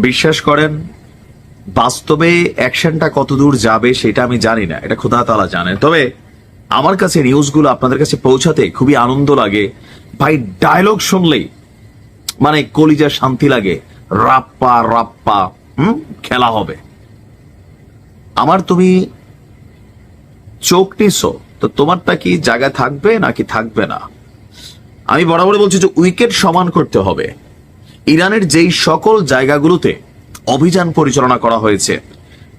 বিশ্বাস করেন, বাস্তবে অ্যাকশনটা কতদূর যাবে সেটা আমি জানি না, এটা খোদা তাআলা জানেন। তবে আমার কাছে নিউজগুলো আপনাদের কাছে পৌঁছাতে খুবই আনন্দ লাগে ভাই। ডায়লগ শুনলেই মানে কলিজার শান্তি লাগে। রাপ্পা রাপ্পা খেলা হবে। আমার তুমি চোখ নিছো তো তোমারটা কি জায়গায় থাকবে নাকি থাকবে না? আমি বরাবর বলছি যে উইকেট সমান করতে হবে। ইরানের যেই সকল জায়গাগুলোতে অভিযান পরিচালনা করা হয়েছে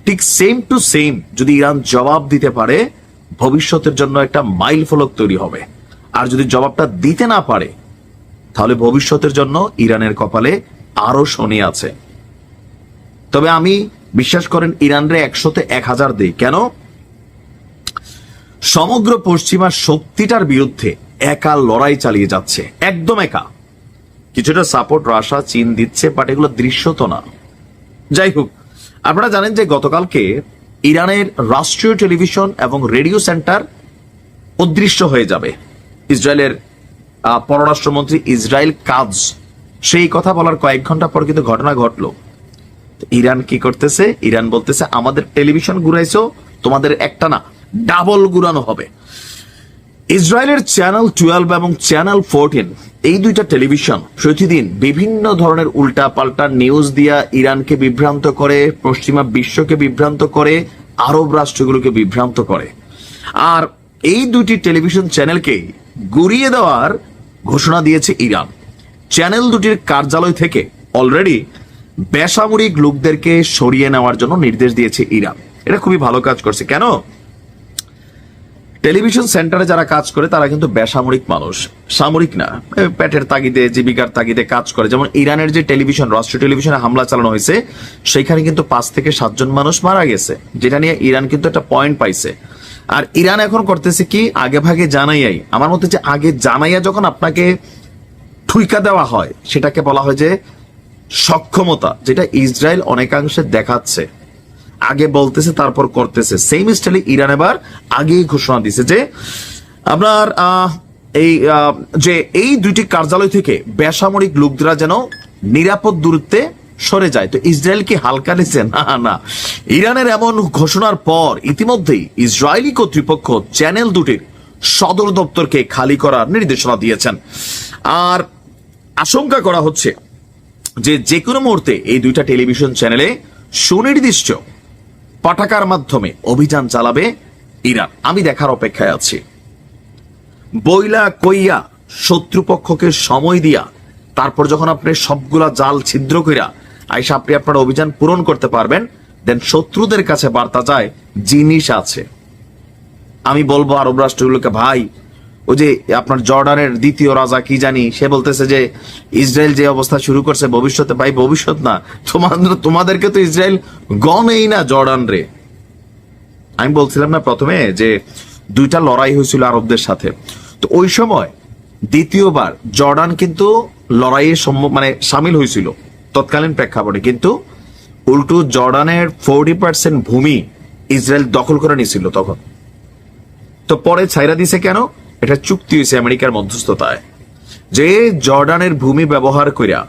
ঠিক সেম টু সেম যদি ইরান জবাব দিতে পারে, ভবিষ্যতের জন্য একটা মাইল ফলক তৈরি হবে। আর যদি জবাবটা দিতে না পারে, তাহলে ভবিষ্যতের জন্য ইরানের কপালে আরো শনি আছে। তবে আমি বিশ্বাস করেন ইরানরে 100-তে 1000 দেই। কেন? সমগ্র পশ্চিমা শক্তিটার বিরুদ্ধে একা লড়াই চালিয়ে যাচ্ছে, একদম একা। কিছুটা সাপোর্ট রাশিয়া চীন দিচ্ছে, বাট এগুলো দৃশ্যত না। যাই হোক, আপনারা জানেন যে গতকালকে ইরানের রাষ্ট্রীয় টেলিভিশন এবং রেডিও সেন্টার অদৃশ্য হয়ে যাবে। ইসরায়েলের পররাষ্ট্রমন্ত্রী ইসরায়েল কাজ সেই কথা বলার কয়েক ঘন্টা পর কিন্তু ঘটনা ঘটলো। ইরান কি করতেছে? ইরান বলতেছে আমাদের টেলিভিশন ঘুরাইছো, তোমাদের একটা না ডাবল ঘুরানো হবে। ইসরায়েলের চ্যানেল 12 এবং চ্যানেল 14 এই দুইটা টেলিভিশন প্রতিদিন বিভিন্ন ধরনের উল্টা পাল্টা নিউজ দিয়া ইরানকে বিভ্রান্ত করে, পশ্চিমা বিশ্বকে বিভ্রান্ত করে, আরব রাষ্ট্রগুলোকে বিভ্রান্ত করে। আর এই দুটি টেলিভিশন চ্যানেলকে গুড়িয়ে দেওয়ার ঘোষণা দিয়েছে ইরান। চ্যানেল দুটির কার্যালয় থেকে অলরেডি বেসামরিক লোকদেরকে সরিয়ে নেওয়ার জন্য নির্দেশ দিয়েছে ইরান। এটা খুবই ভালো কাজ করছে। কেন? টেলিভিশন সেন্টারে যারা কাজ করে তারা কিন্তু বেসামরিক মানুষ, সামরিক না। পেটের তাগিদে, জীবিকার তাগিদে কাজ করে। যেমন ইরানের যে টেলিভিশন, রাষ্ট্রীয় টেলিভিশনে হামলা চালানো হয়েছে, সেখানে কিন্তু 5 থেকে 7 জন মানুষ মারা গেছে, যেটা নিয়ে ইরান কিন্তু একটা পয়েন্ট পাইছে। আর ইরান এখন করতেছে কি, আগে ভাগে জানাইয়াই, আমার মতে যে আগে জানাইয়া যখন আপনাকে ঠুইকা দেওয়া হয় সেটাকে বলা হয় যে সক্ষমতা, যেটা ইসরায়েল অনেকাংশে দেখাচ্ছে। আগে বলতেছে তারপর করতেছে। সেম স্টাইলে ইরান এবার আগেই ঘোষণা দিছে যে আপনার এই দুইটি কার্যালয় থেকে বেসামরিক লোকরা যেন নিরাপদ দূরত্বে সরে যায়। তো ইসরায়েল কি হালকা নিছে? না না। ইরানের এমন ঘোষণার পর ইতিমধ্যেই ইসরায়েলি কর্তৃপক্ষ চ্যানেল দুটির সদর দপ্তরকে খালি করার নির্দেশনা দিয়েছেন। আর আশঙ্কা করা হচ্ছে যে কোনো মুহূর্তে এই দুইটা টেলিভিশন চ্যানেলে সুনির্দিষ্ট পাঠাকার মাধ্যমে অভিযান চালাবে ইরান। আমি দেখার অপেক্ষায় আছি। বইলা কইয়া শত্রুপক্ষকে সময় দিয়া তারপর যখন আপনি সবগুলা জাল ছিদ্র কইরা আইসা আপনি আপনার অভিযান পূরণ করতে পারবেন, দেন শত্রুদের কাছে বার্তা যায় জিনিস আছে। আমি বলবো আরব রাষ্ট্রগুলোকে, ভাই ওই যে আপনার জর্ডানের দ্বিতীয় রাজা কি জানি, সে বলতেছে যে ইসরায়েল যে অবস্থা শুরু করছে ভবিষ্যতে, ভাই ভবিষ্যৎ না, তোমাদেরকে তো ইসরায়েল গনেই না জর্ডান রে। আমি বলছিলাম না প্রথমে যে দুইটা লড়াই হয়েছিল আরবদের সাথে, তো ওই সময় দ্বিতীয়বার জর্ডান কিন্তু লড়াইয়ে সামিল হয়েছিল তৎকালীন প্রেক্ষাপটে, কিন্তু উল্টো জর্ডানের 40% ভূমি ইসরায়েল দখল করে নিয়েছিল তখন। তো পরে ছাইরা দিছে কেন? এটা চুক্তি হয়েছে আমেরিকার মধ্যস্থতায় যে জর্ডানের ভূমি ব্যবহার কইরা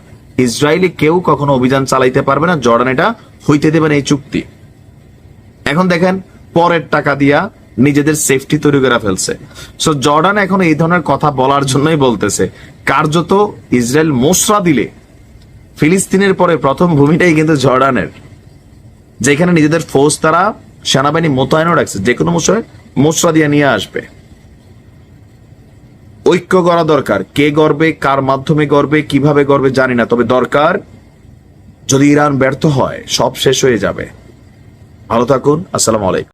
ইসরায়েলি কেউ কখনো অভিযান চালাইতে পারবে না, জর্ডান এটা হইতে দেবেন এই চুক্তি। এখন দেখেন পরের টাকা দিয়া নিজেদের সেফটি তৈরি করে ফেলছে। সো জর্ডান এখন এই ধরনের কথা বলার জন্যই বলতেছে। কার্যত ইসরায়েল মোসরা দিলে ফিলিস্তিনের পরে প্রথম ভূমিটাই কিন্তু জর্ডানের, যেখানে নিজেদের ফৌজ তারা সেনাবাহিনী মোতায়েনও রাখছে, যে কোনো মোসরা দিয়ে নিয়ে আসবে। ঐক্য করা দরকার। কে গড়বে, কার মাধ্যমে গড়বে, কিভাবে গড়বে জানি না, তবে দরকার। যদি ইরান ব্যর্থ হয় সব শেষ হয়ে যাবে। ভালো থাকুন। আসসালামু আলাইকুম।